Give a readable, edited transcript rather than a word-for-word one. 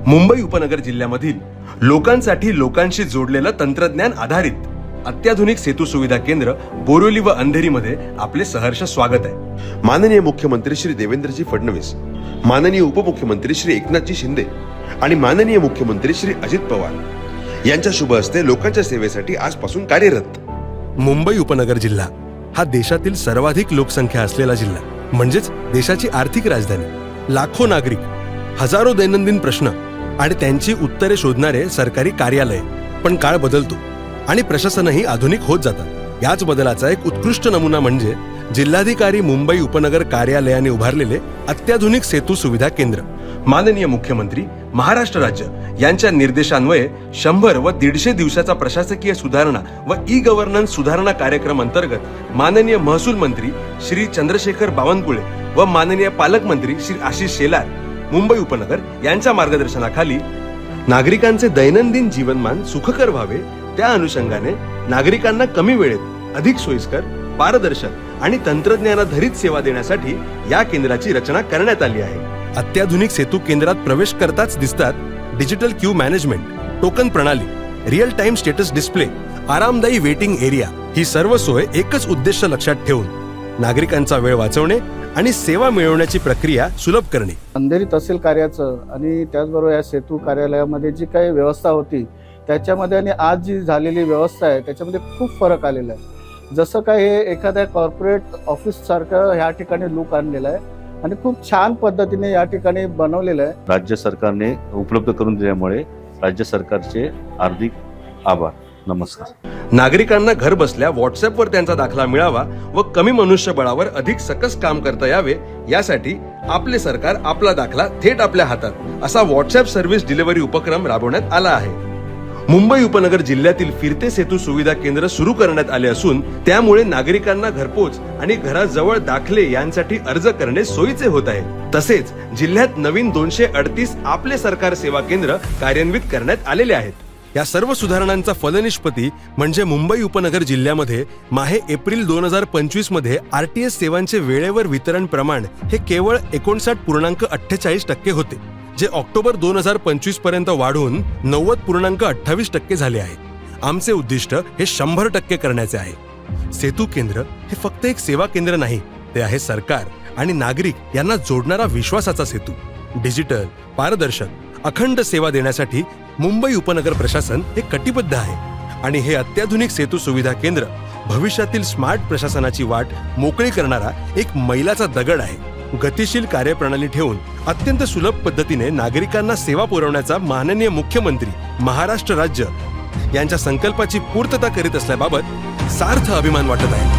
मुंबई उपनगर जिल्ह्यामधील लोकांसाठी लोकांशी जोडलेलं तंत्रज्ञान आधारित अत्याधुनिक सेतू सुविधा केंद्र बोरिवली व अंधेरीमध्ये आपले सहर्ष स्वागत आहे। माननीय मुख्यमंत्री श्री देवेंद्रजी फडणवीस, माननीय उपमुख्यमंत्री श्री एकनाथजी शिंदे आणि माननीय मुख्यमंत्री श्री अजित पवार यांच्या शुभ हस्ते लोकांच्या सेवेसाठी आजपासून कार्यरत। मुंबई उपनगर जिल्हा हा देशातील सर्वाधिक लोकसंख्या असलेला जिल्हा, म्हणजेच देशाची आर्थिक राजधानी। लाखो नागरिक, हजारो दैनंदिन प्रश्न आणि त्यांची उत्तरे शोधणारे सरकारी कार्यालय। पण काळ बदलतो आणि प्रशासनही आधुनिक होत जातात। याच बदलाचा एक उत्कृष्ट नमुना म्हणजे जिल्हाधिकारी मुंबई उपनगर कार्यालयाने उभारलेले अत्याधुनिक सेतू सुविधा केंद्र। माननीय मुख्यमंत्री, महाराष्ट्र राज्य यांच्या निर्देशान्वये 100 व 150 दिवसाचा प्रशासकीय सुधारणा व ई गव्हर्नन्स सुधारणा कार्यक्रम अंतर्गत माननीय महसूल मंत्री श्री चंद्रशेखर बावनकुळे व माननीय पालकमंत्री श्री आशिष शेलार, मुंबई उपनगर यांच्या मार्गदर्शनाखाली नागरिकांचे दैनंदिन जीवनमान सुखकर व्हावे, त्या अनुषंगाने नागरिकांना कमी वेळेत अधिक सोयीस्कर, पारदर्शक आणि तंत्रज्ञानाधारित सेवा देण्यासाठी या केंद्राची रचना करण्यात आली आहे। अत्याधुनिक सेतू केंद्रात प्रवेश करताच दिसतात डिजिटल क्यू मॅनेजमेंट, टोकन प्रणाली, रिअल टाइम स्टेटस डिस्प्ले, आरामदायी वेटिंग एरिया। ही सर्व सोय एकच उद्देश लक्षात ठेवून नागरिकांचा वेळ वाचवणे आणि सेवा मिळवण्याची प्रक्रिया सुलभ करणे। अंधेरी तहसील कार्याचं आणि त्याचबरोबर या सेतू कार्यालयामध्ये जी काही व्यवस्था होती त्याच्यामध्ये आणि आज जी झालेली व्यवस्था आहे त्याच्यामध्ये खूप फरक आलेला आहे। जसं काय हे एखाद्या कॉर्पोरेट ऑफिस सारखं ह्या ठिकाणी लुक आणलेलं आहे आणि खूप छान पद्धतीने या ठिकाणी बनवलेलं आहे। राज्य सरकारने उपलब्ध करून दिल्यामुळे राज्य सरकारचे हार्दिक आभार। नमस्कार। नागरिकांना घर बसल्या व्हॉट्सअपवर त्यांचा दाखला मिळावा व कमी मनुष्यबळावर अधिक सकस काम करता यावे, यासाठी आपले सरकार आपला दाखला थेट आपल्या हातात असा व्हॉट्सअप सर्व्हिस डिलिव्हरी उपक्रम राबवण्यात आला आहे। मुंबई उपनगर जिल्ह्यातील फिरते सेतू सुविधा केंद्र सुरू करण्यात आले असून त्यामुळे नागरिकांना घरपोच आणि घराजवळ दाखले यांसाठी अर्ज करणे सोयीचे होत आहे। तसेच जिल्ह्यात नवीन 238 आपले सरकार सेवा केंद्र कार्यान्वित करण्यात आलेले आहेत। या सर्व सुधारणांचा फलनिष्पत्ती म्हणजे मुंबई उपनगर जिल्ह्यामध्ये माहे एप्रिल 2025 मध्ये आरटीएस सेवांचे वेळेवर वितरण प्रमाण हे केवळ 59.48% होते, जे ऑक्टोबर 2025 पर्यंत वाढून 90.28% झाले आहे। आमचे उद्दिष्ट हे 100% करण्याचे आहे। सेतू केंद्र हे फक्त एक सेवा केंद्र नाही, ते आहे सरकार आणि नागरिक यांना जोडणारा विश्वासाचा सेतू। डिजिटल, पारदर्शक, अखंड सेवा देण्यासाठी मुंबई उपनगर प्रशासन हे कटिबद्ध आहे आणि हे अत्याधुनिक सेतू सुविधा केंद्र भविष्यातील स्मार्ट प्रशासनाची वाट मोकळी करणारा एक मैलाचा दगड आहे। गतिशील कार्यप्रणाली ठेवून अत्यंत सुलभ पद्धतीने नागरिकांना सेवा पुरवण्याचा माननीय मुख्यमंत्री, महाराष्ट्र राज्य यांच्या संकल्पाची पूर्तता करीत असल्याबाबत सार्थ अभिमान वाटत आहे।